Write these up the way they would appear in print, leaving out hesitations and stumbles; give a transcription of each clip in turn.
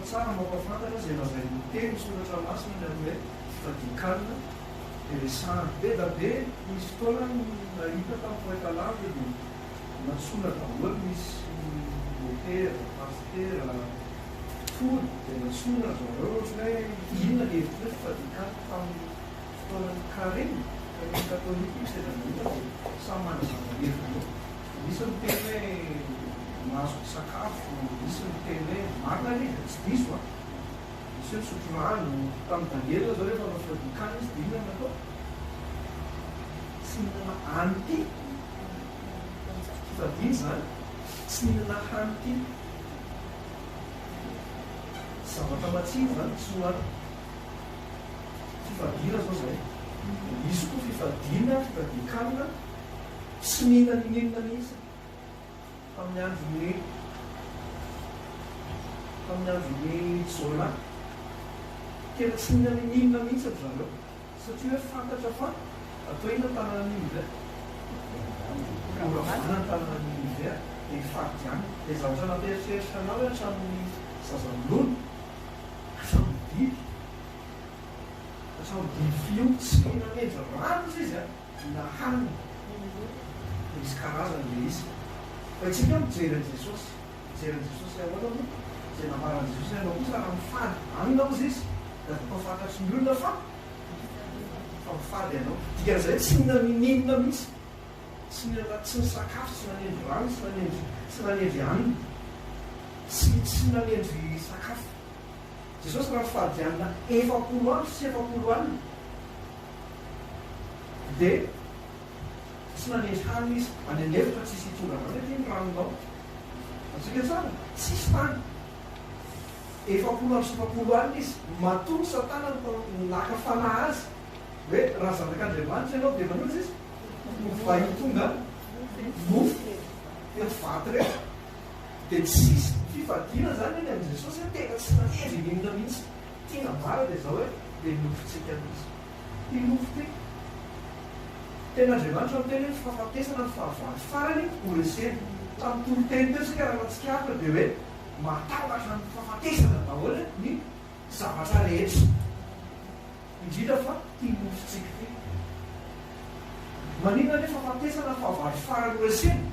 tsara mampafantatra zay lazay teny soratra masina ny hoe fifadian-kanina dia resahany be da be misy fotoana nahita tamin'ny poetalava dia natsona daholo misy motera, pastera, tolo dia natsona zareo ohatra hoe inona ny hevitra hoe fifadian-kanina tamin'ny fotoanany kareny katolika misy tena nahita dia samy mana zava-heviny eo. Misy miteny hoe mahazo sakafo, misy miteny hoe marina ilay tsy diso a. Misy hoe misotro rano tamin'ny Daniela zao rehefa nafifadian-kanina izy dia inona natao? Tsy mihinana hany ty. Fifadiana zany tsy mihinana hany ty. Zavatra matsiro zany tsy hohany. Fifadiana zao zay. Misy koa fifadiana, fifadian-kanina tsy mihinana inona mihitsy amin'ny andron'ny Jona. Tena tsy mihinana inona mihitsy aby zareo satria hoe fantatra fa atao inona tanànan'iny zay oravana ny tanànan'iny zay dia fifadiana dia zavatra nampieritreritra anao hoe hatramin'ny zazamilona hatramin'ny biby hatramin'ny biby fio tsy mihinana enja rano izy na hanina. Misy karazana ilay izy. Fa itsika mijery an'i Jesosy. Mijery an'i Jesosy ahoana moa? Izay namaran'i Jesosy ianao kosa raha mifady. Hanina moa izy. Da mpafantatry ny olona fa mifady ianao. Dikan'izay tsy mihinana mihitsy. Tsy mihinana tsy ny sakafo, tsy nanendry rano, tsy nanendry hanina. Tsy nanendry sakafo. Jesosy raha mifady hanina 40 andro sy 40 alina. Dia tsy nanendry hanina izy, any an'efitra tsisy hitondra zany hoe ny ranonao. Atsika tsara, tsisy tany. 40 andro sy 40 alina izy, matory Satana naka fanahy azy. Hoe raha zanak'Andriamanitra ianao dia manao izy vahitonga mofo eto vaty rehetra. Dia tsisy fifadiana zany eny amin'i Jesosy hoe tena tsy nanendry inona mihitsy. Tia ambara dia zao hoe dia nofotsika mihitsy. Tia nofo ty. Tena Andriamanitra miteny hoe fahafatesana ny fahavalo farany ho resena. Tamin'ny toro-teny teo sika raha mahatsikaritra dia hoe matambatra ny fahafatesana daholo ny zavatra rehetra. Indrindra fa tia nofotsika ty. Maninona hoe fahafatesana ny fahavalo farany ho resena?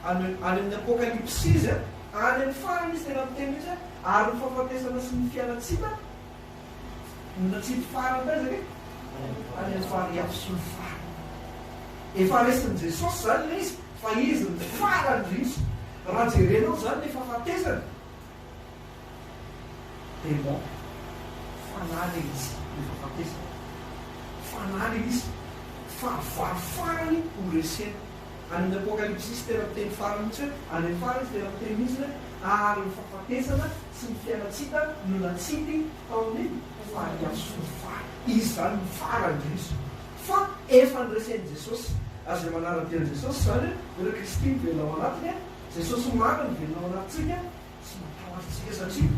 Any amin'ny apokalipsy izy any amin'ny farany izy tena miteny izy ary ny fahafatesana sy ny fialantsika natsipy farany bezaka any amin'ny fariafo sy ny farany. Efa resin'i Jesosy zany ilay izy fa izy ny farany indrindra. Raha jerenao zany ny fahafatesana dia mo fanahy izy ny fahafatesana. Fanahy izy fahavalo farany ho resena. Any amin'ny apokalipsy tena miteny farany mihitsy hoe any amin'ny farany tena miteny mihitsy hoe ary ny fahafatesana sy ny fialantsika no natsipy taon'ny fariafo sy ny farany. Izy zany ny farany indrindra. Fa efa nyresen'i Jesosy. Azy manara-dia Jesosy zany hoe Kristy velona ao anatiny, Jesosy marina ny velona ao anatintsika sy matahotra antsika satria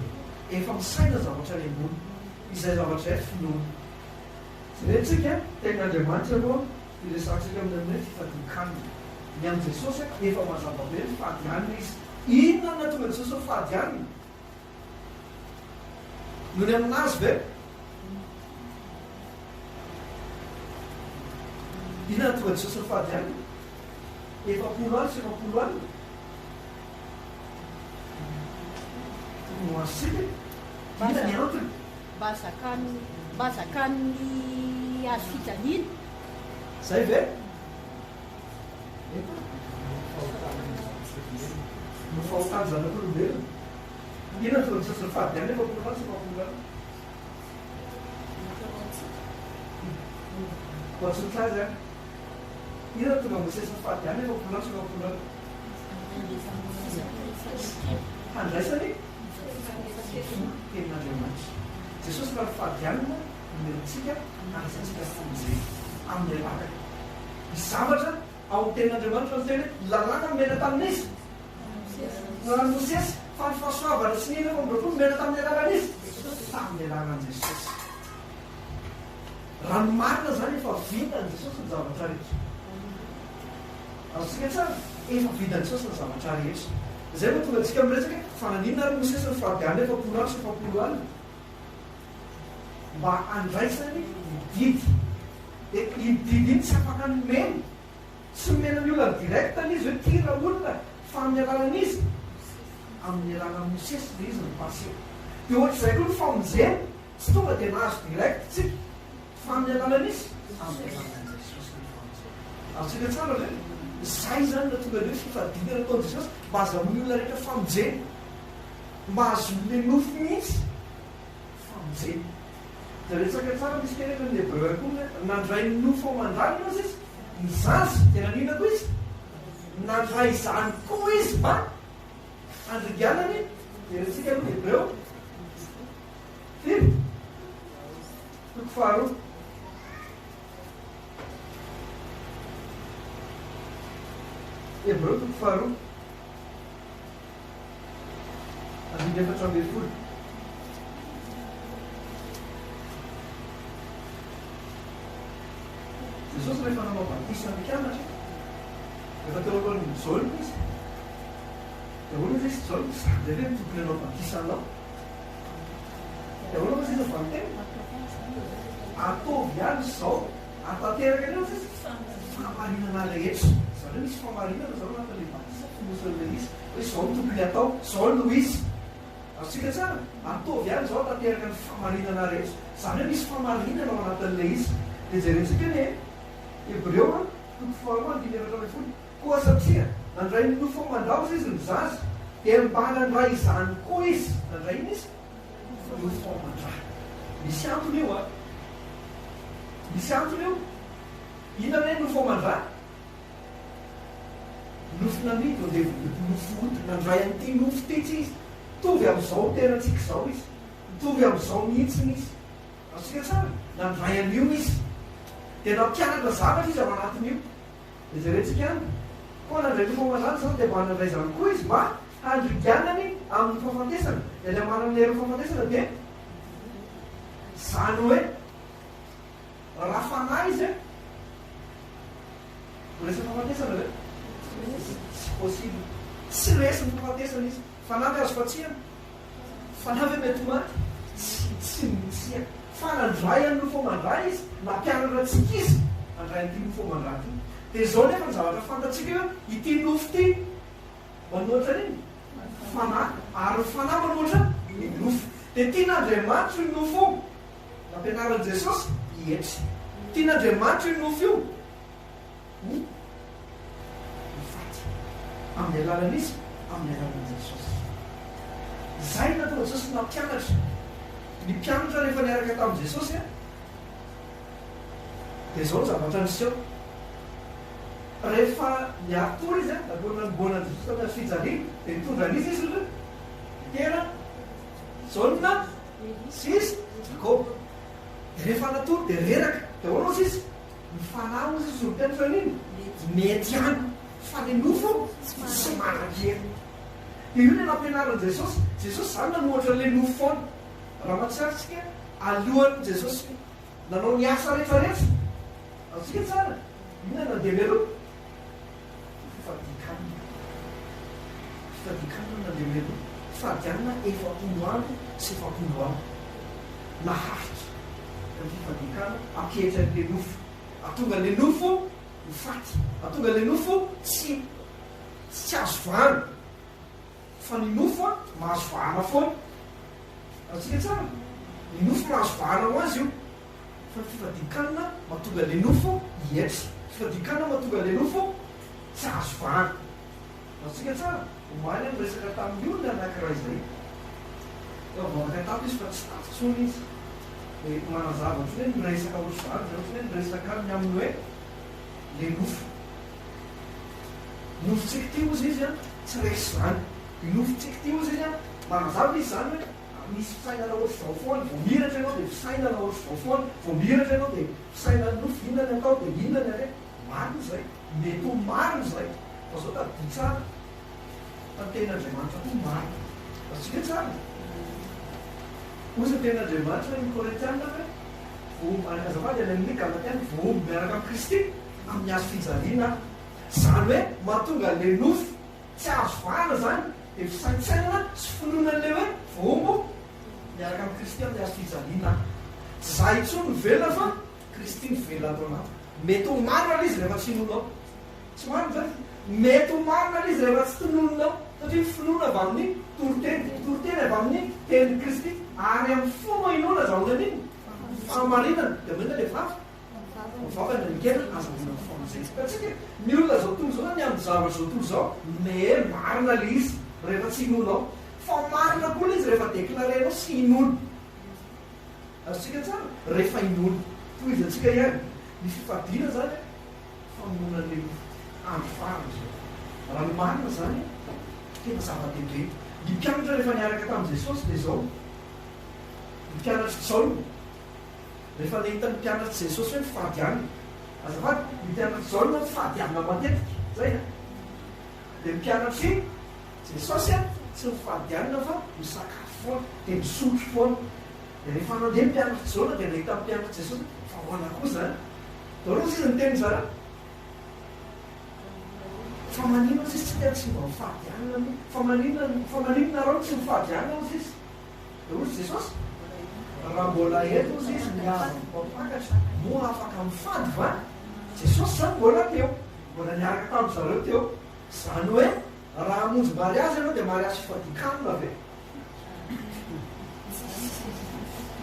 efa misaina zavatra any ambony. Izay zavatra hoe finoana. Izay tsika ten'Andriamanitra moa iresantsika amin'ny fifadian-kanina. Ny amin'ny Jesosy efa mazava be mifady hanina izy. Inona no nahatonga Jesosy mifady hanina? Noho ny aminazy ve? Inona nahatonga Jesosy mifady hanina? 40 andro sy 40 alina. No asika inona ny antony? Mba zakan'ny azo fijaliana. Zay ve? No fahotany zanak'olombelona. Inona nahatonga Jesosy mifady hanina 40 andro sy 40 alina? Voatsotra azy any. Inona nahatonga Mosesy mifady hanina 40 andro sy 40 alina? Handraisany tenin'Andriamanitra. Jesosy raha mifady hanina nomerontsika handraisantsika famonjena amin'ny alaka. Misy zavatra ao amin'ny tenin'Andriamanitra no teny lalàna mena tamin'izy. Raha Mosesy fa ny fahasoavana sy ny inona mena tamin'ny alalan'izy. Tamin'ny alalan'i Jesosy. Raha ny marina zany efa vitan'i Jesosy ny zavatra rehetra. Azontsika tsara efa vitan'i Jesosy ny zavatra rehetra. Zay no tonga antsika miresaka fananina ary Mosesy nifady efapolo andro sy efapolo alina mba andraisany didy. Dia ididy iny tsy afaka nomeny, tsy nomena ny olona direkta izy hoe tira olona fa amin'ny alalan'izy amin'ny alalan'ny Mosesy dia izy nipaseo. Dia ohatr'izay koa ny famonjena tsy tonga dia nahazo direct tsika fa amin'ny alalan'izy amin'ny alalan'i Jesosy ny famonjena. Antsika tsara zay izay zany na tonga hoe fifadiana nataon'i Jesosy mba azahoan'ny olona rehetra famonjena, mba azomy nofo mihitsy famonjena. Dia resaka tsara misy kereka ny Hebreo koa nandray ny nofo ao mandray izy ny zazy tena nina koa izy nandray izany koa izy mba andriganany. Dia resika ny Hebreo filo toko faharoa Hebreo toko faharoa andiny efatra ambin'ny folo. Jesosy rehefa nanao batisa ny mpianatra rehefa teo alohan'ny Jaolina izy dia olona izy Jaolina sady hoe tokony hanao batisa anao. Dia olona izy avy antena ataovy ihany izao atateraka anao izy fahamarinana rehetra. Zany hoe misy fahamarinana zao anatin'ilay batisa fonosan'ilay izy hoe izao no tokony atao, izao no izy. Atsika tsara ataovy ihany izao atateraka ny fahamarinana rehetra. Zany hoe misy fahamarinana ao anatin'ilay izy. Dia jerentsika ny Hebreo toko faharoa andiny efatra ambin'ny folo. Koa satria nandray ny nofo ao mandraozy izy ny zazy dia mba nandray izany koa izy nandray iny izy nofo ao mandray. Misy antony io misy antony io. Inona hoe nofo ao mandray? Nofo namidy dia nofo ody nandray an'ity nofo ty tsy izy. Mitovy amin'izao tenantsika izao izy, mitovy amin'izao mihitsiny izy. Atsika tsara nandray an'io izy dia nampianatra zavatra izy ao anatin'io. Dia jerentsika ihany koa nandray nofo ao mandray zao dia mba nandray izany koa izy mba handriganany amin'ny fafantesana. Dia ilay manana ny hery fafantesana dia zany hoe raha fanahy izy resaka fafantesana ve tsy possible, tsy resy ny fafantesana izy. Fanahy azo fatsiana, fanahy hoe mety maty tsy misia. Fa nandray any nofo mandray izy nampianatra antsika izy nandray an'ity nofo mandray ity. Dia izao nefa ny zavatra fantatsika hoe ity nofo ity manoatra niny fanahy ary fanahy manoatra ny nofo. Dia tian'Andriamanitra io nofo io nampianaran'i Jesosy hietry. Tian'Andriamanitra io nofo io mifady amin'ny alalan'izy amin'ny alalan'i Jesosy. Izay natao Jesosy nampianatra. Ny mpianatra rehefa niaraka tamin'i Jesosy dia izao ny zavatra niseho. Rehefa niatory izy nakorina nibona Jesosy tamin'ny fijaliana dia nitondra an'izy izy hoe tena Jaolina sy izy Jakoba. Rehefa natory dia reraka dia hoana ozy izy mifanahy ozy izy mpianatra an'iny mety ihany fa ny nofo tsy manankely. Dia io ny nampianaran'i Jesosy. Jesosy zany nanohatra an'ilay nofo foana. Raha mahatsiaritsika alohan'i Jesosy nanao ny asa rehetrarehetra. Atsika tsara inona nandeha meloa? Fifadian-kanina. Fifadian-kanina nandeha meloa. Fifadianana efapolo andro sy efapolo andro. Naharitra ny fifadian-kanina ankehitra an'ilay nofo. Atonga an'ilay nofo mifady. Atonga an'ilay nofo tsy azo vahana. Fa ny nofo mahazo vahana foana. Atsika tsara ny nofo mahazo vahana ho azy io. Fa ny fifadian-kanina mahatonga an'ilay nofo hietry. Fifadian-kanina mahatonga an'ilay nofo tsy azo vahana. Atsika tsara omaly amin'ny resaka tamin'ny olona anankiray izay. Eo avavaka tato izy fa tsy tatsony izy. Dia manazava ohatra hoe niresaka ohatr'izany, ohatra hoe niresaka ny aminy hoe ilay nofo. Nofontsika ty ozy izy tsy resy zany. Ny nofontsika ty ozy izy manazava izy zany hoe misy fisainana ohatr'izao foana, vao miratra ianao dia fisainana ohatr'izao foana, vao miratra ianao dia fisainana nofo, inona ny atao dia inona ny are. Marina izay, mety ho marina izay. Fa zao tadidy tsara ten'Andriamanitra koa marina. Atsika tsara ozy ten'Andriamanitra ny Korintiana hoe azafady any amin'ny Galatiana voaomby miaraka amin'ny Kristy amin'ny azo fijaliana. Zany hoe mahatonga an'ilay nofo tsy azo vahana zany fisaintsainana sy finoanan'le hoe vombo miaraka amin'ny Kristy amin'ny azo fijaliana. Zay intsony velona fa Kristy ny velona atao anaty. Mety ho marina le izy rehefa tsy hinonao. Tsy marina zany. Mety ho marina le izy rehefa tsy tonononao. Satria finoana avy amin'ny toroteny avy amin'ny tenin'i Kristy. Ary amin'ny fomba inoana zahoana an'iny fahamarinana dia mena le vavana nikena azahoana ny famonjena. Atsika ny olona zao tontolo zao ny amin'ny zavatra zao tontolo zao marina le izy rehefa tsy hinonao. Fa marina koa le izy rehefa deklarenao sy hinona. Azontsika tsara rehefa hinona. Toy izy atsika ihany ny fifadiana zany famonona le andro farany zao. Raha ny marina zany tena zava-dehibe. Ny mpianatra rehefa niaraka tamin'i Jesosy dia zao. Ny mpianatra Jaona rehefa nahita ny mpianatra Jesosy hoe mifadiana. Azafady ny mpianatra Jaona mifadiana matetika. Zay a. Dia ny mpianatra Jesosy tsy mifadiana fa misakafo foana dia misotro foana. Dia rehefa nandeha ny mpianatra Jaona dia nahita ny mpianatra Jesosy fa hoana koa zany. Daholo izy ny teny zany. Fa manino izy tsy tsy mba mifadiana. Fa manino nareo tsy mifadiana izy. Daholo Jesosy. Raha mbola eto izy miavaka mpakatra moa afaka mifady va? Jesosy zany mbola teo. Mbola niaraka tamin'ny zareo teo. Zany hoe raha hamonjy mariazy ianao dia mariazy fifadikanina ve?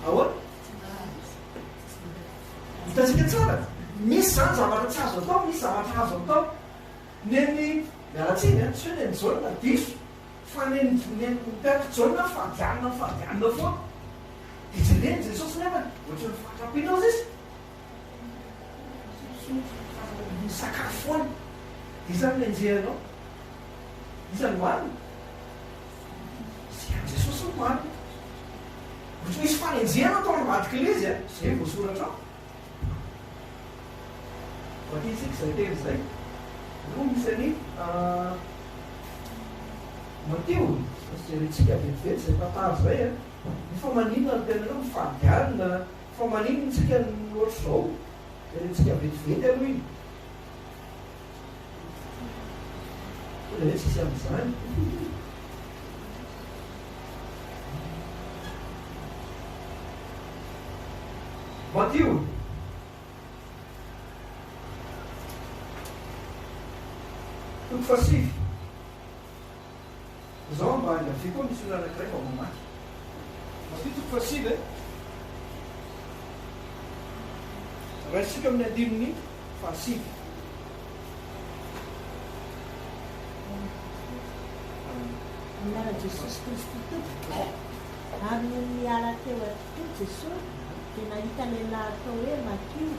Ahoana? Hitantsika tsara. Misy zany zavatra tsy azo atao, misy zavatra azo atao. Neny mialatsiny tsy hoe neny Jaona diso. Fa neny mpianatra Jaona fadiana foana. Ijereny Jesosy nefa ohatra ny fatrampinao izy. Sakafo foana. Isany nenjehanao. Isany marina. Izany Jesosy no marina. Ohatra misy fanenjehana atao ambadika le izy zay voasoratra ao. Vakitsika izay teny izay. No misy any Mateo. Jerentsika vetivety izay tantara zay ny famaninona ny tena hoe mifadiana. Famaninona tsika ny ohatr' zao. Jerentsika vetivety aloha iny. Dia hoe tsisy amin'izany. Mateo. Toko fasivy. Zao mba any avy koa misy olona anankiray fa mamaky. Mateo toko fasivy e. Raisika amin'ny andininy fasivy. Anara Jesosy Kristy tompoko. Ary no niala teo atokoa Jesosy dia nahita lehilahy atao hoe Mateo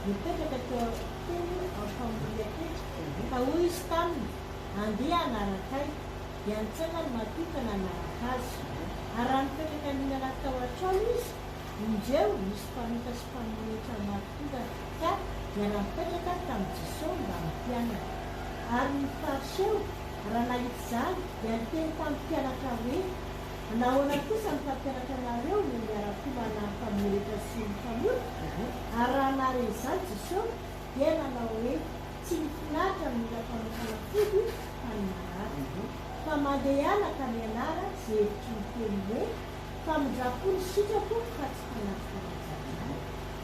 mipetraka teo teny am'famoria-ketrika. Ka hoy izy taminy, andeha anarakay. Dia nitsaina ny Mateo ka nanaraka azy. Ary raha nipetraka nihinana tao an-trano izy, indreo misy mpaminta sy mpamoretra nahatonga ka dia napetraka tamin'ny Jesosy mba hampianatra. Ary ny fariseo raha nahita izany dia niteny tamin'ny mpianatra hoe, nahoana kosa ny mpampianatra anareo no miara-pomana ny mpamoretra sy ny mpamory? Ary raha nare izany Jesosy dia nanao hoe tsy nifinaritra ny mila mpamonjena fody fa ny marary. Fa mandeha ihany ka mianara izay hevitry ny teny hoe famonjako ny sitrako fa tsy fanafinarizana.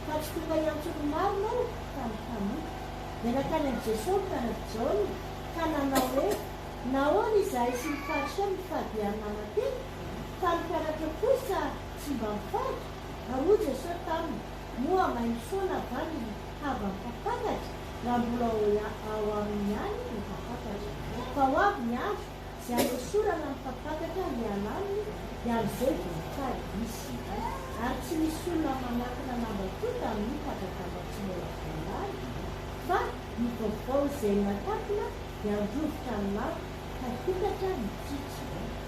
Fa tsy tonga iantsony marinao fa ny mpamory. Dia nakany amin'i Jesosy ka Jaona ka nanao hoe nahoana izahay sy ny fariseo mifadiana matety fa ny mpianatra kosa tsy mba mifady. Ahoa Jesosy taminy, moa maino foana vany hava mpapakatra raha mbola ao aminy ihany ny mpapakatra. Fa ho avy ny andro izay anosorana ny mpapakatra ny alalany dia amin'izay voninkazo misy. Ary tsy misy olona manakina namba-tonta amin'ny mpakatavatsy moravolany. Fa ny vaovao izay natakina dia androvitra ny lavo ka tokatra ny tsitsy.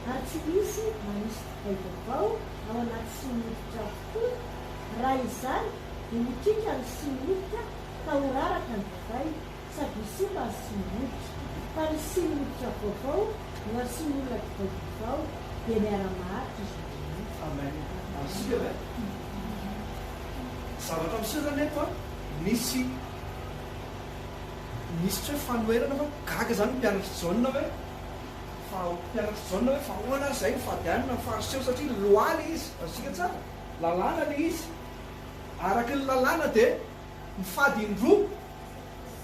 Ary tsy misy manisy divay vaovao ao anaty simolotra fotoa. Raha izany dia mitritra ny simolotra ka ho raraka ny divay sady simba ny simolotra. Fa ny simolotra vaovao no simolotra divay vaovao dia miara-maharitra izy. Amen. Asika ve? Zavatra miseho zany eto misy tsy hoe fanoherana fa gaga zany mpianatra Jaona hoe fa mpianatra zao hoe fa hoana zay mifadianina fariseo satria loaly izy asika tsara lalàna le izy araky ny lalàna dia mifady indroa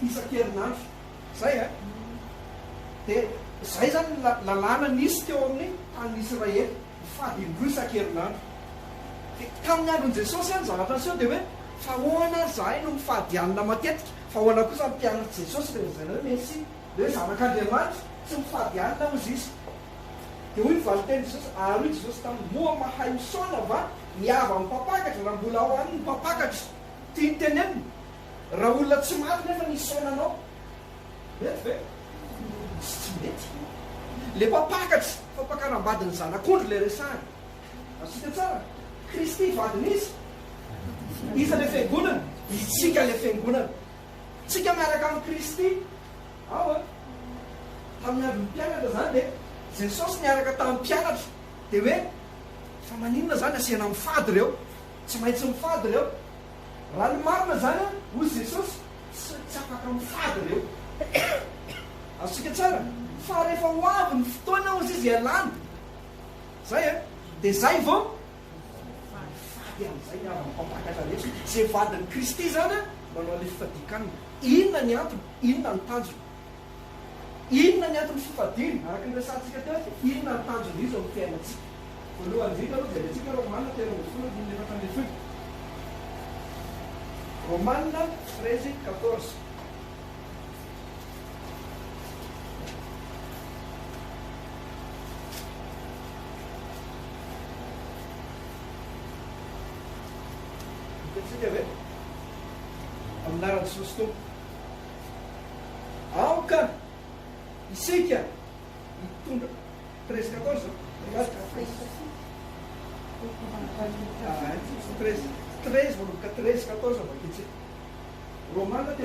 isan-kerinandro zay dia zay zany lalàna nisy teo amin'ny tany Israely mifady indroa isan-kerinandro tamin'ny andron' Jesosy any zavatra anseho dia hoe fa hoana zahay no mifadianina matetika fa hoana kosa mpianatra Jesosy dia zay hoe mesy hoe zanak'Andriamanitra tsy mifadianina ozy izy dia hoy nyvaloteny Jesosy ary hoy Jesosy tamin'ny moa mahay misaona va miava mipapakatra raha mbola ao any mipapakatra tia ny tenenina raha olona tsy maty nefa nisaonanao mety ve tsy mety le mpapakatra fampakaram-badiny zanak'ondry le resahany asika tsara Kristy vadiny iza le fiangonana itsika le fiangonana tsika miaraka amin'ny Kristy ao tamin'ny andron'ny mpianatra zany dia Jesosy niaraka tamin'ny mpianatra dia hoe fa maninona zany asiana mifady ireo tsy maintsy mifady ireo raha ny marina zany hoy Jesosy tsy afaka mifady ireo asika tsara fa rehefa ho avy ny fotoana ozy izy ialany zay dia zay vao mifady amin'izay miava mipampakatra rehetra zay vadin'ny Kristy zany manao le fifadian-kanina inona ny antony inona ny tanjony inona ny antony fifadiana araka ny resantsika teo inona ny tanjony izy amin'ny fiainantsika voalohan'indrindra aloha dia alentsika Romanina 13:14 Romanina 13:14 Itsika ve amin'anaran'i Jesosy tompo aoka isika mitondra 13:14 13:14 vakitsika Romanina 13:14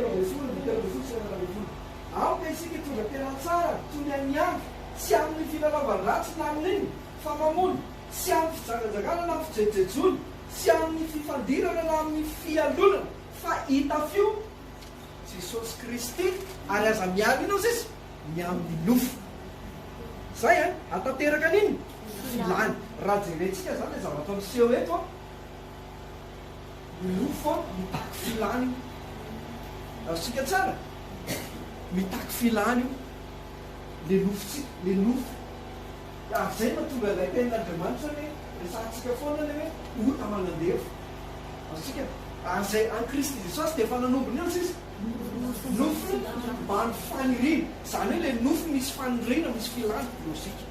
aoka isika hitondra tena tsara toy ny aniandro tsy amin'ny filalavan-dratsy na amin'iny fa mamono tsy amin'ny fijangajanganana na fijejono tsy amin'ny fifandirana na amin'ny fialonana fa hitafio Jesosy Kristy ary aza miady ino izy miamin'ny nofo zay atateraka an'iny filany raha jerentsika zany le zavatra miseho eto nofo mitaky filany asika tsara mitaky filany le nofo le nofo ary zay mahatonga ilay tenin'Andriamanitra le resantsika foana le hoe ota manandevo asika ary zay any Kristy Jesosy dia efa nanombony eo izy nofo mbany fanirina zany hoe le nofo misy fanirina misy filana losika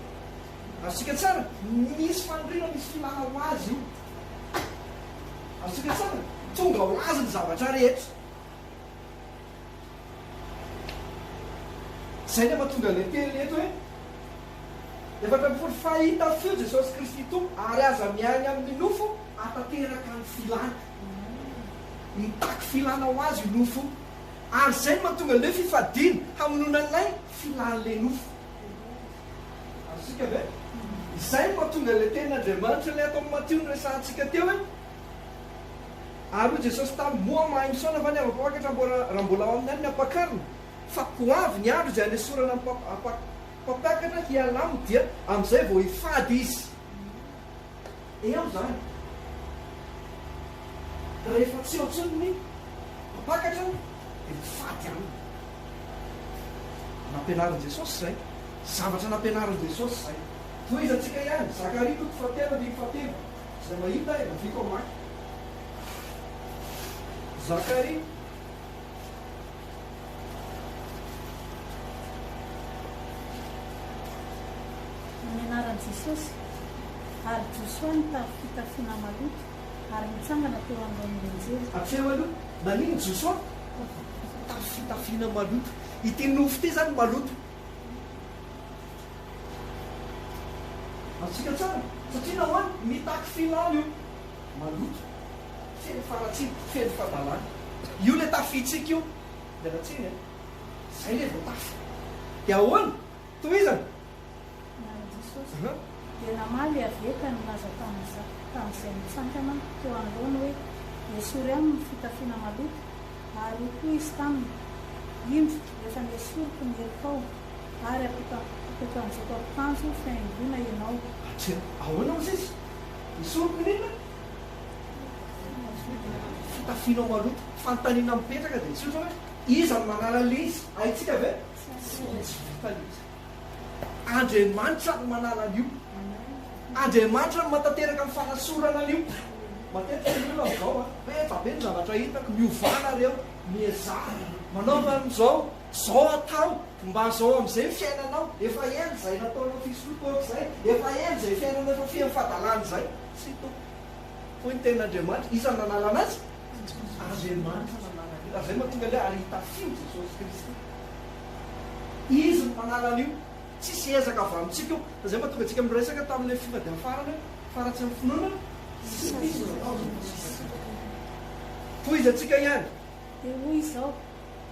asika tsara misy fanirina misy filana ho azy io asika tsara tonga ho azy ny zavatra rehetra zay le mahatonga le teny eto hoe efatra ambin'ny folo fahita fio Jesosy Kristy tompo ary aza miany amin'ny nofo atateraka ny filana mitaky filana ho azy io nofo ary zay no mahatonga le fifadiana hamonona an'ilay filan'le nofo asika ve izay no mahatonga le tenin'Andriamanitra le atao Matio ny resantsika teo hoe ary hoy Jesosy tamin'ny moa mahay misaona fa ny avapapakatra raha mbola ao amin'ny any ny ampakarina fa koavy ny andro izay anesorana mpapakatra hialamo dia amin'izay vao hifady izy eo zany rehefa tsy ohatsony ny mpapakatra dia mifady aminy nampianarin' Jesosy zay zavatra nampianarin' Jesosy zay toizantsika ihany Zakaria 4:17 zay mahita viko amaky Zakaria anaran'i Jesosy ary Josoa nitafy fitafiana maloto ary mitsangana teo androan'ny Enjely atseo aloha nanino Josoa tafy fitafiana maloto ity nofo ty zany maloto atsika tsara satria nahoany mitaky filany io maloto feny faratsiny feny fadalany io le tafitsika io dia ratsiny zay le vao tafy dia ahoana toizana dia namaly aveka ny laza tamin'izay mitsangana teo androany hoe esory aminy fitafiana maloto ary koa izy taminy indro rehefa niesoriko ny herikao ary Tokan'izao fiaingona ianao. Ahoana Mosesy? Isoroko inona? Fitafianao maloto, fanontaniana mipetraka dia tsy ohatra hoe iza manala le izy, haitsika ve? Andriamanitra no manala an'io. Andriamanitra no matateraka amin'ny fanasorana an'io. Matetika olona amin'izao be ny zavatra hitako, miovana reo, miezana, manaova amin'izao, zao atao, mba zao amin'izay fiainanao, efa eny izay nataonao fisolokoako izay, efa eny izay fiainanao efa fihafadalany izay. Tsy to. Hoy ny ten'Andriamanitra, iza nanala anazy? Andriamanitra nanala an'io. Izay mahatonga ilay ary hitafio Jesosy Kristy. Izy no manala an'io. Tsisy ezaka avy amintsika io. Izay mahatonga antsika miresaka tamin'ilay fifadiany farany, faratsy amin'ny finoana. Toiza antsika ihany. Dia hoy izao,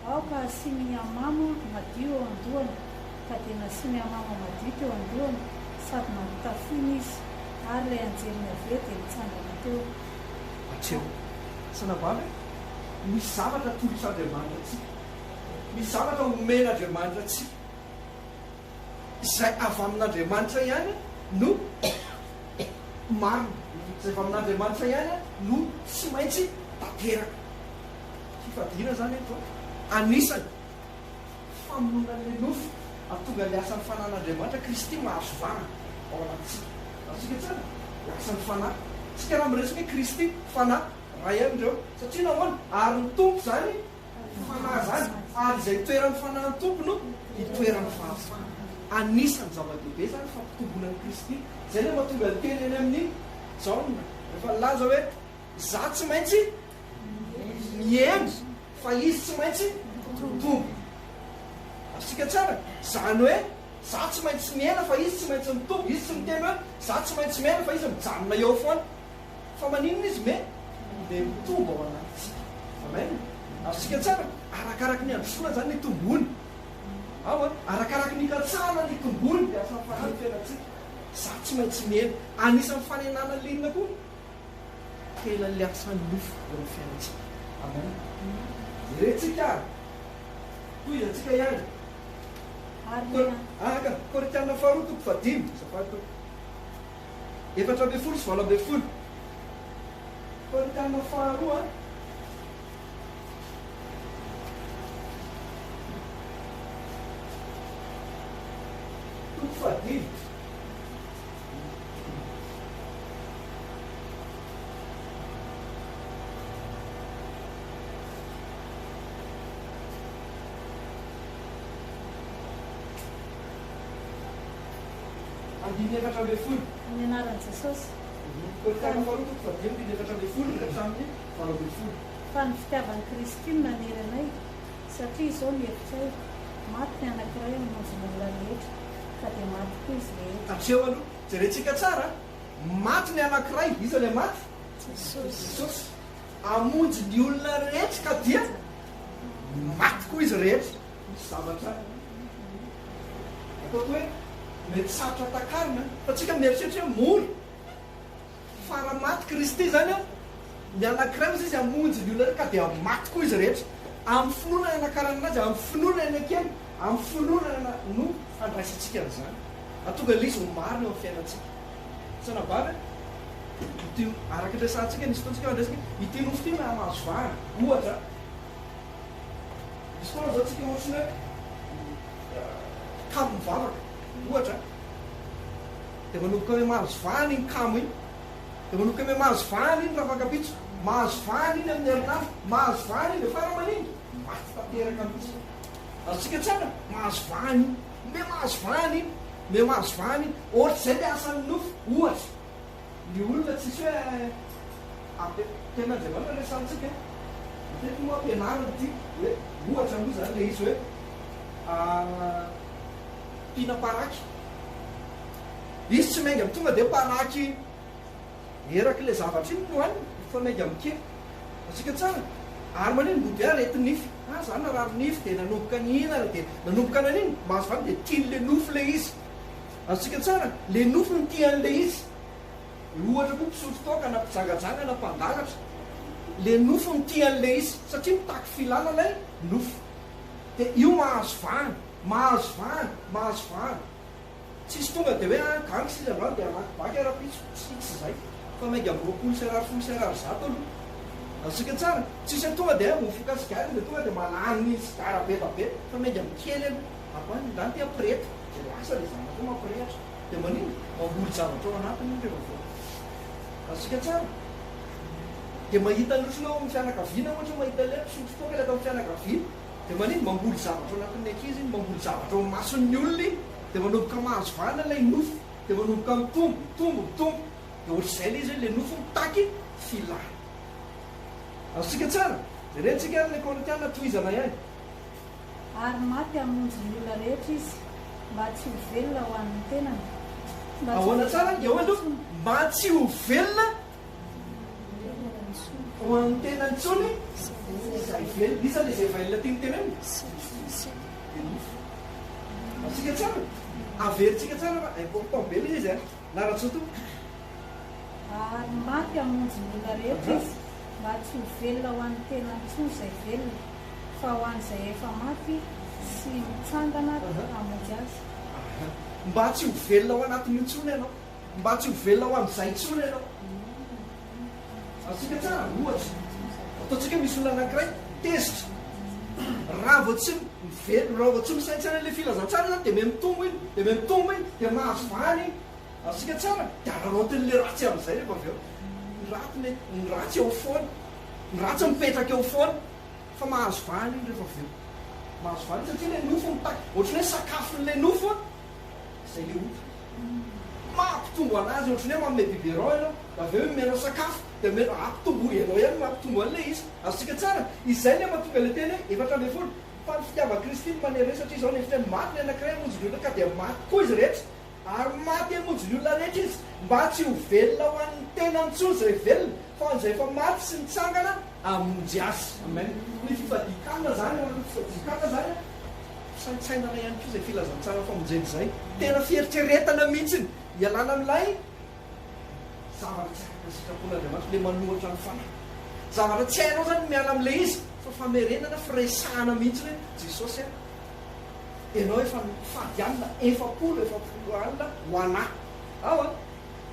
aoka asimy amamo madio eo andohany, ka dia nasimy amamo madio teo andohany, sady mampitafiny izy, ary ilay anjery avy dia mitsangana teo. Atseo. Sanabavy, misy zavatra tolotr'Andriamanitra antsika. Misy zavatra omen'Andriamanitra antsika. Izay avy amin'Andriamanitra ihany no marina. Izay avy amin'Andriamanitra ihany no tsy maintsy tanteraka. Fifadiana zany eto. Anisany famononan'ilay nofo ahatonga ilay asan'ny fanan'Andriamanitra Kristy mahazo vana ao anatintsika. Atsika tsara, asan'ny fanahy. Tsika raha miresaka hoe Kristy fanahy, raha ihany ireo. Satria nahoana? Ary ny tompo zany fanahy zany. Ary izay toeran'ny fanahin'ny tompo no itoeran'ny fahafana. Anisany zava-dehibe zany fampitombonan'i Kristy. Izay ilay mahatonga ny teny eny amin'ny Jaona. Rehefa laza hoe za tsy maintsy mihaino, fa izy tsy maintsy tombo. Atsika tsara, zany hoe za tsy maintsy miaina fa izy tsy maintsy mitombo. Izy tsy miteny hoe za tsy maintsy miaina fa izy mijanona eo foana. Fa maninona izy me? Dia mitombo ao anatintsika. Amen. Atsika tsara, arakaraka ny androsoana zany ny tombony. Arakaraka ny katsahana ny tombony dia asan'ny fanahy ny fiainantsika. Za tsy maintsy miaina. Anisan'ny fanenana linona koa tena le asan'ny nofo eo amin'ny fiainantsika. Amen. Iretsika toy atsika ihany. Korinthiana faharoa toko fadimy, efatra ambin'ny folo sy valo ambin'ny folo. Korinthiana faharoa toko fadimy. Andiny efatra ambin'ny folo. Ny anaran'i Jesosy. Korinthiana faharoa toko fadimy, andiny efatra ambin'ny folo hatramin'ny valo ambin'ny folo. Fa ny fitiavan'i Kristy no naniry anay, satria izao ny hevitray, maty ny anankiray amonjy ny olona rehetra, ka dia maty koa izy rehetra. Atseo aloha, jerentsika tsara, maty ny anankiray, iza ilay maty? Jesosy. Amonjy ny olona rehetra ka dia maty koa izy rehetra. Misy zavatra. Ataoko hoe mety sarotra takarina, fa tsika mieritreritra hoe mora. Fa raha maty Kristy zany a, ny anankiray moa izy amonjy ny olona rehetra ka dia maty koa izy rehetra. Amin'ny finoana ny anakarana anazy, amin'ny finoana ny akeny, amin'ny finoana no handraisantsika an'izany. Atonga ilay izy ho marina eo amin'ny fiainantsika. Sanabavy, ity araka indraisantsika nisy fotoantsika andraisika, ity nofo ity na mahazo vahana. Ohatra, misy fotoana zao tsika ohatrany hoe kamo mivavaka. Ohatra, dia manomboka hoe mahazo vahana iny kamo iny. Dia manomboka hoe mahazo vahana iny raha fankapitso. Mahazo vahana iny amin'ny herinandro. Mahazo vahana iny dia fara maniny. Maty tanteraka mihitsy. Atsika tsara, mahazo vahana iny. Me mahazo vahana iny. Me mahazo vahana iny. Ohatra izay dia asan'ny nofo. Ohatra, ny olona tsisy hoe tena Andriamanitra resantsika. Matetiky moa ampianarana ity hoe ohatra moa zany le izy hoe mpina paraky. Izy tsy mainga tonga dia paraky eraky le zavatra iny no haniny, fa mainga mikely. Atsika tsara, ary maniny mbo dia arety nify. Zany narary nify dia nanomboka n'ina dia nanomboka naniny, mahazo vahana dia tian'le nofo le izy. Atsika tsara, le nofo no tian'le izy. Ohatra koa mpisotro toaka na mpijangajanga na mpandalatra. Le nofo no tian'le izy, satria mitaky filana ilay nofo. Dia io mahazo vahana, mahazo vahana, mahazo vahana. tsisy tonga dia hoe gangy sisa androany dia anakibaky ara-pitso tsy zay fa mainka am'roapolo sy ariary folo sy ariary zato aloha asika tsara tsisy tonga dia mofoka sigary dia tonga dia malany sigara be tabe fa mainka mikely aloha akoany zany tia pireta dia lasa le zanako mampirehatra dia manino mamboly zavatra ao anatiny io rehefa avao asika tsara dia mahita lotrona ao amin'ny fianakaviana ohatra mahita le misotro foka le atao amin'ny fianakaviana dia manino mamboly zavatra ao anatin'ny ankizy iny mamboly zavatra ao mason'ny olona iny dia manomboka mahazo vana ilay nofo dia manomboka mitombo dia ohatr'izay le izy le nofo mitaky filay asika tsara dia rentsika le korintiana tohizana ihany ary maty hamonjy ny olona rehetra izy mba tsy ho velona ho an'ny tenany ahoana tsara eo aloha mba tsy ho velona ho an'ny tenany tsony zay velona isa le zay velona tiany tenany asika tsara averitsika tsara fa important be le izy naratsoto ary maty hamonjy ny olona rehetra izy mba tsy ho velona ho an'ny tenany tsony zay velona fa ho an'izay efa maty sy mitsangana hamonjy azy mba tsy ho velona ao anatin'io tsony ianao mba tsy ho velona ao amin'izay tsony ianao asika tsara ohatsy ataontsika misy olona anankiray tezitra raha vao tsy mivelona raha vao tsy misaintsana le filazantsara zany dia me mitombo iny dia me mitombo iny dia mahazo vany iny asika tsara dia ararotin'le ratsy amin'izay rehefa avy eo ny ratsy eo foana ny ratsy mipetraka eo foana fa mahazo vany iny rehefa avy eo mahazo vany satria le nofo mitaky ohatrany hoe sakafon'le nofo zay le ota mampitombo anazy ohatrany hoe manome biberon ianao avy eo menao sakafo dia ampitombo ianao ihany mampitombo an'le izy asika tsara izay le mahatonga le teny hoe efatra ambe folo fa ny fitiava Kristy manere satria izao nefa teny maty ny anankiray hamonjy ny olona ka dia maty koa izy rehetra ary maty hamonjy ny olona rehetra izy mba tsy ho velona ho an'ny tena ntsony zay velona fa an'izay efa maty sy mitsangana hamonjy azy amen ny fifadian-kanina zany fifadian-kanina zany saintsainana ihany koa zay filazantsara famonjeny zay tena fieritreretana mihitsiny ialana amin'ilay zavatra tsy haika sitrapon'Andriamanitra le manohatra ny fanahy zavatra tsy hainao zany miala amin'le izy fa famerenana firesahana mihitsy hoe Jesosy ianao efa mifady alina efapolo alina ho anahy ao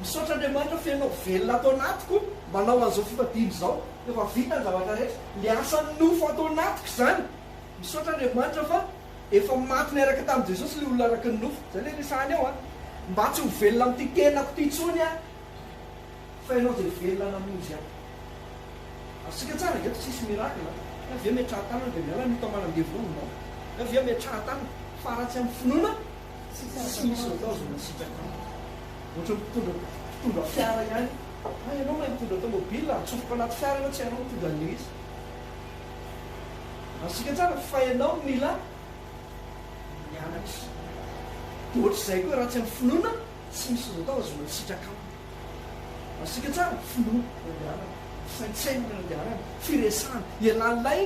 misaotra Andriamanitra fianao velona atao anatiko manao an'izao fifadiana zao efa vita ny zavatra rehetra le asan'ny nofo atao anatiko zany misaotra Andriamanitra fa efa maty niaraka tamin'i Jesosy le olona araka ny nofo zay le resahany ao mba tsy ho velona amin'ity tenako ty tsony fa ianao zay velona namonjy ahy asika tsara eto tsisy mirakla avy eo metraha-tanana dia miala nito manandevonanao avy eo metraha-tanana fa ratsy amin'ny finoana sy misy atao zona sitraka ohatra mpitondra fiara ihany ianao mahay mitondra automobile atsofoka anaty fiara ianao tsy hainao mitondra an'le izy asika tsara fa ianao mila mianatra dia ohatr'izay koa ratsy amin'ny finoana tsy misy atao zona sitraka asika tsara finoana nandehanana saintsainana nandehanana firesahana ialan'ilay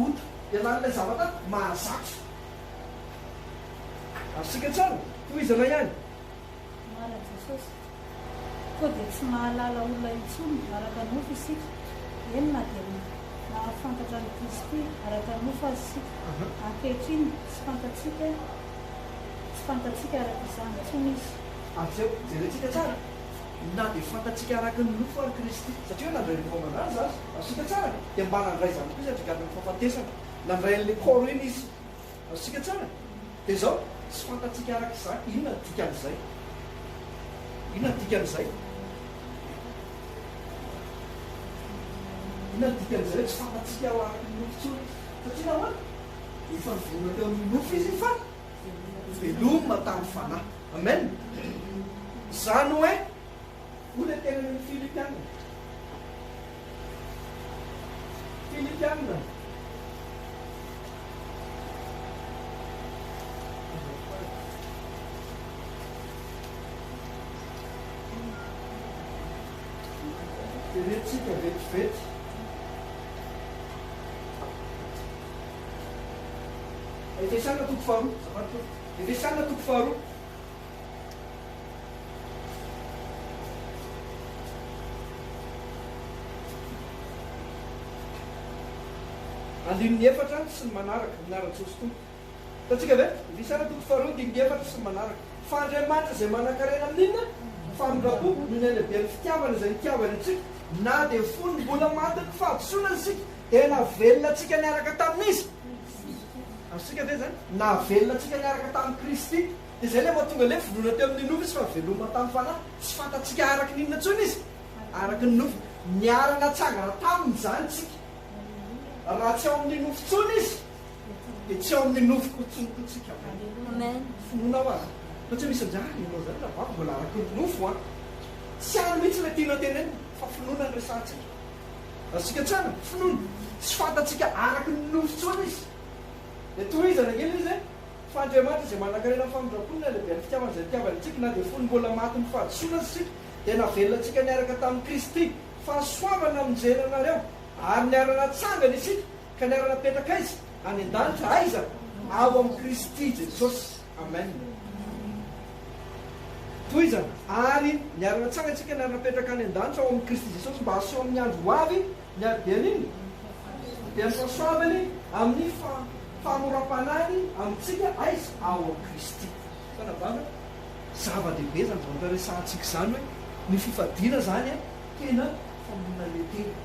ota ialan'ilay zavatra mahazatra asika tsara tohizana ihany mara Jesosy koa dia tsy mahalala olona intsony araka nofo isika enona dia nahafantatra ny Kristy araka nofo azy isika ankehitriny tsy fantatsika araka izany intsony izy azeo jerentsika tsara na dia fantatsika araka ny nofo ary Kristy satria hoe nandray reformanazy azy asika tsara dia mba nandray zany koa izy atrikatiny fahafatesana nandray an'le koro iny izy asika tsara dia zao tsy fantatsika araka izany inona dikan'izay inona dikan'izay inona dikan'izay hoe tsy fantatsika ao araka ny nofo tsony satria nahoana efa nivonona teo amin'ny nofo izy fa veloma tamin'ny fanahy amen zany hoe ole tena ny Filipianina Terentsika vetivety Efesana toko faharoa Efesana toko faharoa andininy efatra sy ny manaraka minara-Jesosy tompo tatsika ve Efesana toko faharoa andininy efatra sy ny manaraka fa Andriamanitra izay manan-karena amin'inona famindrapo noho ny lehibe ny fitiavana izay nitiavany antsika na dia fony mbola maty ny fahadosoana isika tena velona antsika niaraka tamin'izy asika dia zany na velona antsika niaraka tamin'ny Kristy dia izay le mahatonga le vonoana teo amin'ny nofo izy fa veloma tamin'ny fanahy tsy fantatsika araky ninona intsony izy araky ny nofo niarana tsangana taminy zany tsika raha tsy ao amin'ny nofo tsony izy dia tsy ao amin'ny nofo kotsonikotsika finoana ho azy fa tsy misy anjara inao zany raha vavy mbola araky ny nofo a tsy any mihitsy le tiana teneny fa finoana ny resantsika asika tsara finoana tsy fantatsika araky ny nofo tsony izy dia tohizana kely izy fa Andriamanitra izay manan-karena famindrapona lehibe ny fitiavana izay tiavany antsika na dia fony mbola maty ny fahadosoana sika dia navelona antsika niaraka tamin'ny Kristy fahasoavana amin'izay anareo ary niarana tsangana isika ka niarana petraka izy any an-danitra aiza ao amin'ny Kristy Jesosy amen tohizana ary niarana tsangana isika niarana petraka any an-danitra ao amin'ny Kristy Jesosy mba haseho amin'ny andro ho avy niarodiany iny dia ny fahasoavany amin'ny famoram-panany amintsika aiza ao amin'ny Kristy fanavana zava-dehibe zany vantaresantsika zany hoe ny fifadiana zany a tena famonina letena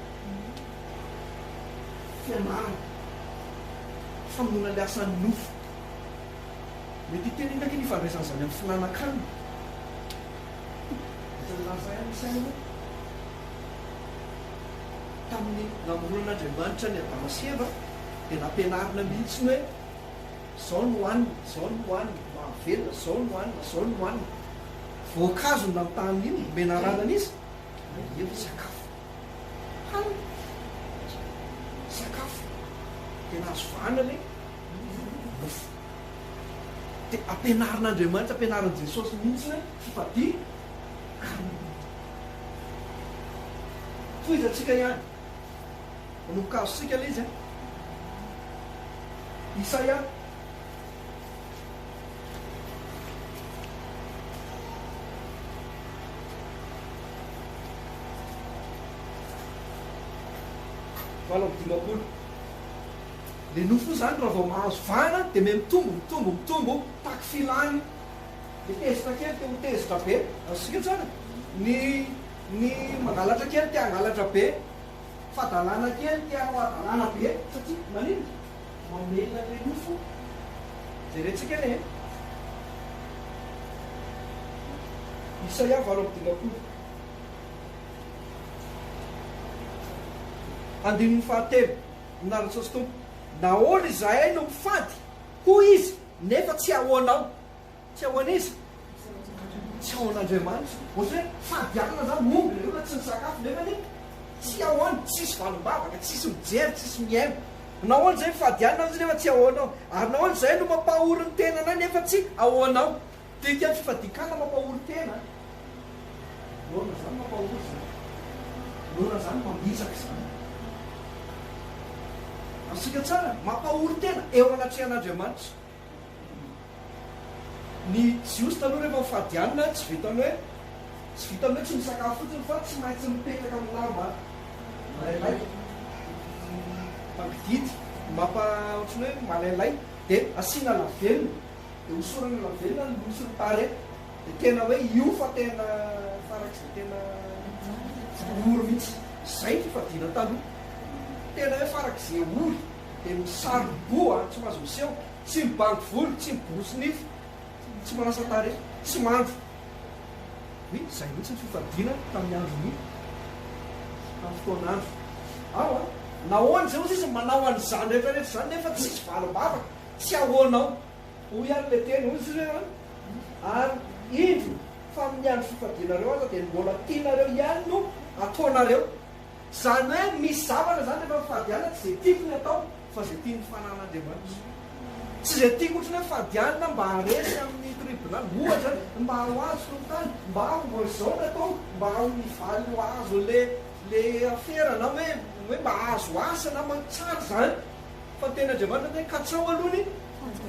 fianarana famonina le asan'ny nofo mety teny ndraiky ny fandraisana zany amin'ny finanan-kanina lazay amisaina tamin'ny namoronan'Andriamanitra ny Adamaseva dia nampianarina mihitsy ny hoe zao no hoanina zao no hoanina mahavelona zao no hoanina zao no hoanina voankazo na mitany iny menarana izy eo sakafo hanina sakafo tena azo vahana le nofo dia ampianarin'Andriamanitra ampianarin'i Jesosy mihitsy hoe fifadia tohizantsika ihany manombokazo le izy Isaia dimapolo le nofo zany raha vao mahazo vana dia me mitombo taky filany dia tezitra kely te ho tezitra be asika tsara ny mangalatra kely te hangalatra be fadalana kely te ho adalana be satria manino mamelona le nofo jerentsika le Isaia 8:10 andininy fahatelo minara-tsosy tompo nahoana izahay no mifady hoy izy nefa tsy ahoanao tsy ahoana izy tsy ahoan'Andriamanitra ohatra hoe fadiana zany momby rehefa tsy ny sakafo nefany tsy ahoana tsisy valombavaka tsisy mijery tsisy miaina nahoana zay fadiana izy nefa tsy ahoanao ary nahoana izay no mampahory ny tenanay nefa tsy ahoanao dia ikany fifadikana mampahory tena noana zany mampahory zany noana zany mambitsaka zany asika tsara mampahory tena eo anatrehan'Andriamanitra ny jiosy taloha rehefa mifadianina tsy vitany hoe tsy misakafo fotsiny fa tsy maintsy mipetraka amin'ny lamba malailay magdidy ohatrany hoe malailay dia asiana lavelona dia hosorana lavelona ny losiny tare dia tena hoe io fa tena farak'izay tena ory mihitsy zay fifadiana taloha tena hoe farak'izay ory dia misaroboa tsy mahazo miseho tsy mibangy volo tsy miborosy nify tsy manasa tare tsy mandro hoe zay mihitsy ny fifadiana tamin'ny androny tamin'ny fotoan'andro ao a nahoana zay ozy izy manao an'izany rehetrarehetra zany nefa tsisy valombavaka tsy ahoanao hoy ary le teny ozy izy hoe ary indro fa amin'ny andro fifadianareo aza dia mbola tianareo ihany no ataonareo zany hoe misy zavatra zany rehefa fifadiana tsy zay tiako ny atao fa zay tia ny fanan'Andriamanitra tsy zay tiako ohatrany hoe fadianina mba haresy amin'ny tribunal ohatra mba ho azo fotany mba ho izao ny atao mba ho mivaly ho azo le afera na hoe mba azo asa na matsara zany fa tena Andriamanitra hoe katrao aloha ny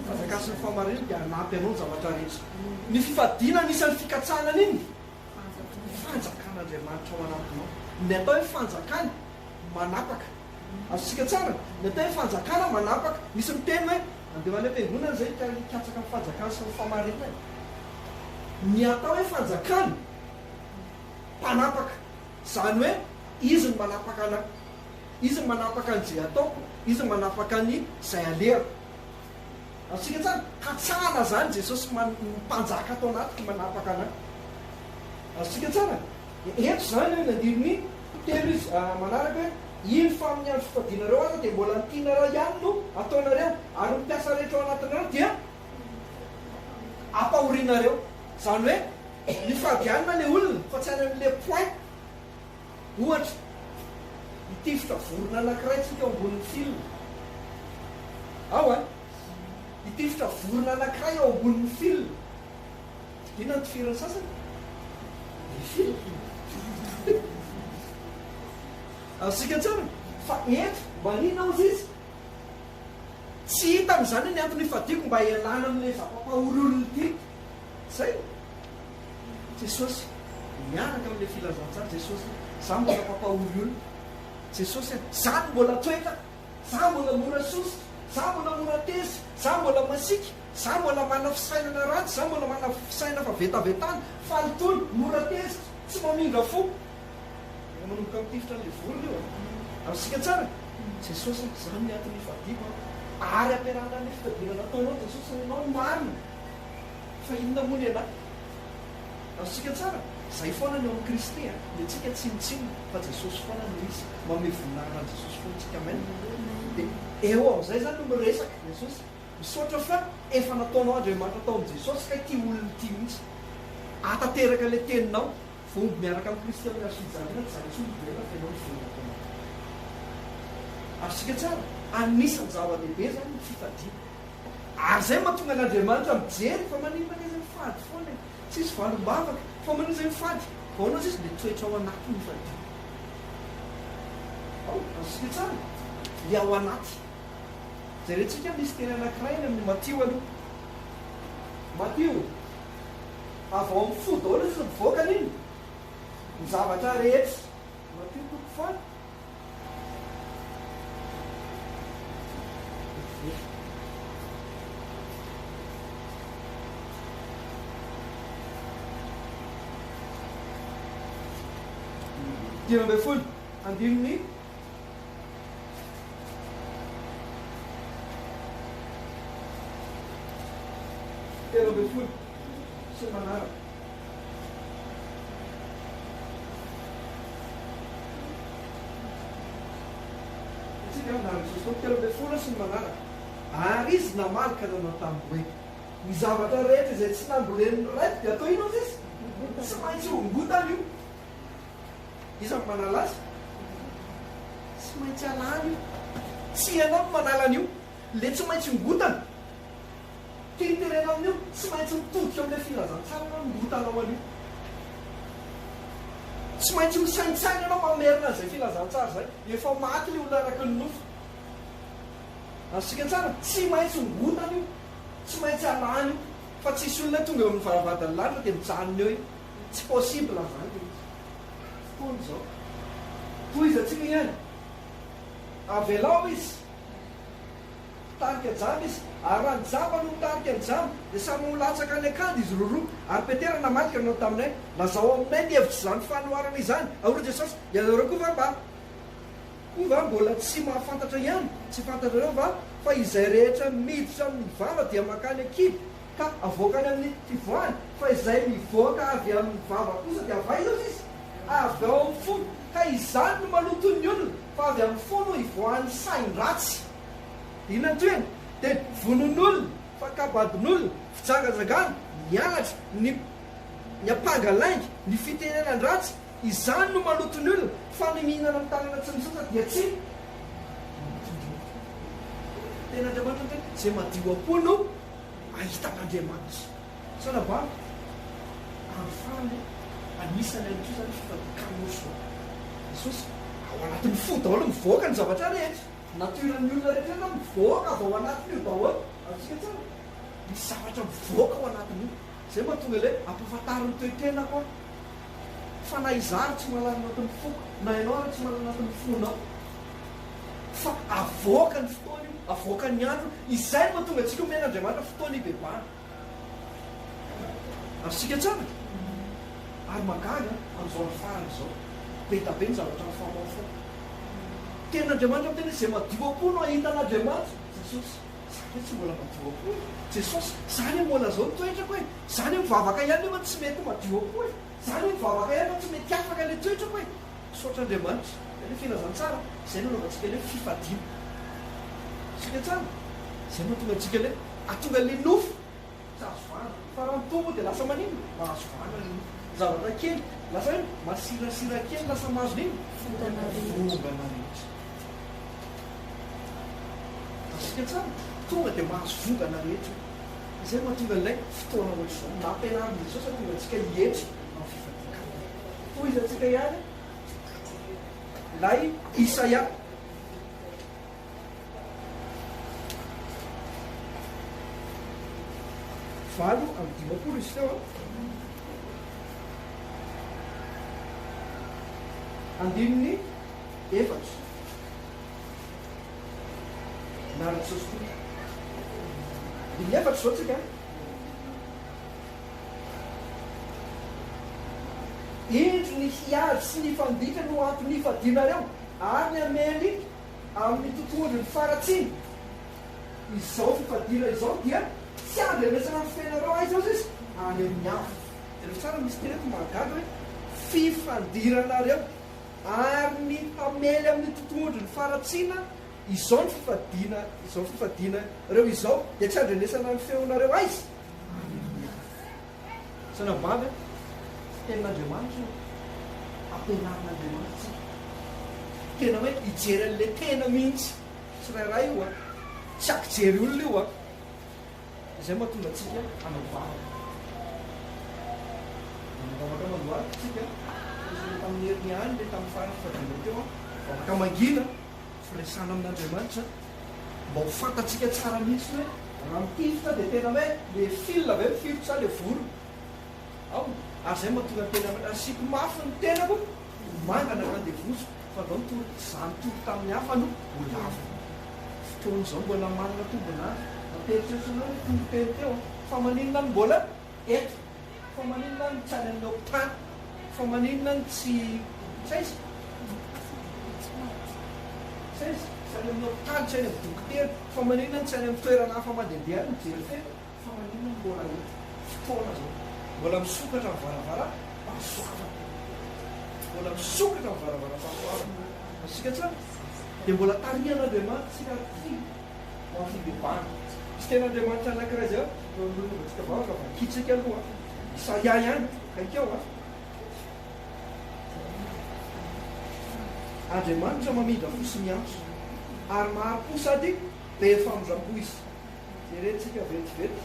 fazakasy ny fahamarinana dia hanampy anao ny zavatra rehetra ny fifadiana anisan'ny fikatsanana iny fanjakan'Andriamanitra ao anatinao ny atao hoe fanjakana manapaka azosika tsara ny atao hoe fanjakana manapaka misy miteny hoe andeha many am-piangonana zay katsaka amin'ny fanjakana sy ny fahamarinana ny atao hoe fanjakana mpanapaka, zany hoe izy ny manapaka anahy, izy ny manapaka an'izay ataoko, izy ny manapaka ny zay alehako. Atsika tsara hatsahana zany Jesosy mpanjaka atao anaty manapaka anahy. Atsika tsara eto zany hoe nandirin'ny telo izy manaraka hoe iny fa amin'ny andro fifadianareo aza dia mbola nitianareo ihany no ataonareo, ary mpiasa rehetra ao anatinareo dia ampahorinareo. Zany hoe nifadianina le olona fa tsy any amin'le point. Ohatra itifitra vorona anankiray tsika eo ambonin'ny filina ao itifitra vorona anankiray eo ambonin'ny filina, inona ny tifirany sasany? Asika tsara fa eto manina ozy izy tsy hita am'izany ny antony ifadiako mba ialana amin'le zava-pahory ty. Zay Jesosy miaraka amin'le filazantsara. Jesosy za mbola mampahory olona. Jesosy za mbola toetra, za mbola mora sosy, za mbola mora tezy, za mbola masika, za mbola mana fisainana ratsy, za mbola mana fisaina fa vetavetana, falitony, mora tezy, tsy mamindra fo. Manomboka mitifitra an'le vorona io. Arsika tsara Jesosy zany ny antony ifadiako ary ampiarahana ny fitadiana nataonao Jesosy anao marina fa inona moa ny anahy. Arsika tsara zay foana ny eo amin'ny Kristy dia tsika tsinotsinona fa Jesosy foana no izy manome voninahitra ny Jesosy foana tsika maina. Dia eo amin'izay zany no miresaka Jesosy misaotra fa efa nataonao Andriamanitra tao amin'ny Jesosy ka ity olona ity mihitsy atateraka le teninao fomba miaraka amin'ny Kristy amin'ny asojana tsy zany tsombobela fa ianao ny voninahitra. Arsika tsara anisan'ny zava-dehibe zany ny fifadiana. Ary zay mahatonga an'Andriamanitra mijery fa maninona izy mifady foana tsy izy valim-bavaka fa manina izay mifady vaonao izy le toetra ao anaty ny fadiana. Arsika tsara le ao anaty zay rehtsika misy tena anankiray amin'ny Matio aloha. Matio avy ao amin'ny fody ao izy mivoaka an'iny ny zavatra rehetra. Matio toko faly dimy amby folo andininy telo amby folo sy manaraka. Tsika manaraka Jesosy telo amby folo sy manaraka. Ary izy namalaka nanao tamin'ny hoe ny zavatra rehetra izay tsy nambolen'ny raity dia atao ino azy izy? Tsy maintsy hongotana io. Iza ny manala azy? Tsy maintsy alana io. Tsy ianao no manala an'io. Le tsy maintsy ngotana. Tianterenao amin'io tsy maintsy mitodika amin'ilay filazantsara anao ngotanao an'io. Tsy maintsy misaintsaina anao mamerina an'izay filazantsara zay. Efa maty le olona araka ny nofo. Asika tsara tsy maintsy ngotana io. Tsy maintsy alana io. Fa tsisy olona tonga eo amin'ny varavadany lanitra dia mijanona eo io. Tsy possible zany. Zao toy izy atsika ihany avelao izy tarika jamba izy ary raha ny jamba no tarika ny jamba dia samy molatsaka ny akady izy roroa ary petera namalika anao taminay lazao aminay ny hevitra zany fanoharana izany aora Jesosy ianareo koa va mbola tsy mahafantatra ihany tsy fantatrareo fa izay rehetra miditra amin'ny vava dia makany akidy ka avoakany amin'ny tivoany fa izay mivoaka avy amin'ny vava kosa dia avaiza izy avy ao amin'ny fo ka izany no maloton'ny olona fa avy amin'ny fo no ivoan'ny sain-dratsy. Inona ny toena dia vonon'olona fa kabadin'olona fijangajangana mianatra ny apangalaingy ny fitenenan-dratsy izany no maloton'ny olona fa ny mihinana amin'ny tanana tsy misosa dia tsy tena Andriamanitra n zay madio apo no ahitan'Andriamanitra sanabaa am'fany anisany an'itro zany fifadikamoso Jesosy ao anatin'ny fo daholo mivoaka ny zavatra rehetra natoran'ny olona rehetra na mivoaka avy ao anatin'io daholo atsika tsara misy zavatra mivoaka ao anatin'io zay mahatonga le ampahafantarin'ny toetena koa fa na izary tsy malala anatin'ny foko na ianao ary tsy malala anatin'ny fonao fa avoaka ny fotoana io avoaka ny andro izay mahatonga antsika omen'Andriamanitra fotoana ibebana Azontsika tsara. Ary magaga amin'izao ny farany zao. Betabe ny zavatra ny famaofo. Ten'Andriamanitra tena izay madio-po no ahitan'Andriamanitra. Jesosy, zany tsy mbola madio-po. Jesosy, zany mbola zao toetrako hoe. Zany mivavaka ihany nefa tsy mety madio-po. Zany mivavaka ihany tsy mety afaka ilay toetrako hoe. Sotr'Andriamanitra. Ilay filazantsara. Izay no anaovantsika ilay fifadiana. Sika tsara. Izay no atonga antsika ilay atonga ilay nofo. Tsy azo vana. Fa raha mitombo dia lasa manino. Mahazo vana ilay nofo. Zavatra kely. Lasa hoe masirasira kely lasa mahazo nino. Vongana rehetra. Sika tsara. Tonga dia mahazo vongana rehetra. Izay mahatonga ilay fotoana ohatr'izao. Nampianarin'i Jesosy atonga antsika hihetry amin'ny fifadian-kanina. Hoy izy antsika ihany. Lay Isaia. Valo amin'ny dimapolo izy teo. Andininy efatra. Nara-Jesosy koa. Dimy efatra zao tsika. Indro ny hiady sy ny fandika no anton'ifadinareo ary ny amely amin'ny tontolo ny faratsiny. Izao fifadiana izao dia tsy andrenesana ny fiainareo aiza azy izy any amin'ny afo. Dia tsara misy tereto mahagaga hoe fifandiranareo ary ny amely amin'ny tontolo ny faratsina. Izao ny fifadiana reo izao dia tsy andrenesana ny feonareo aiza. Sanabavy ten'Andriamanitra ampianarin'Andriamanitra tena hoe hijery an'ilay tena mihitsy tsirairay io tsy akijery olona io izay mahatonga antsika anavavaka mandoavaka tsika tamin'ny herin'ny any le tamin'ny farany fifadiana teo vavaka mangina firesana amin'Andriamanitra mba ho fantatsika tsara mihitsy hoe raha mitifitra dia tena hoe le fil avy mifirotra le volo ao. Ary izay mahatonga tena asiko mafy ny tenako mangana randevoso fa zao nitoro izany toro tamin'ny hafa no ho lava. Fotoana izao mbola manana tombonandro aperitreritranao hoe tomboteny teo fa maninona ny mbola eto, fa maninona ny tsy any amin'ny hopitany, fa maninona ny tsy aiza tsy any amin'ny hopitany, tsy any amin'ny dokotera, fa maninona ny tsy any amin'ny toerana hafa mandehandeha ny mijery feno, fa maninona ny mbola eto. Fotoana zao mbola misokatra ny varavara pasoavana, mbola misokatra ny varavara pasoavana. Asika tsara dia mbola tarihan'Andriamanitra tsika ty ho amin'ny fibebahana. Misy ten'Andriamanitra anankiray zay tsika vavaka vakitsika aloha Isaia ihany kaikao Andriamanitra mamindra fo sy miantso ary maharo-po sady be famondram-po izy. Jerentsika vetivety.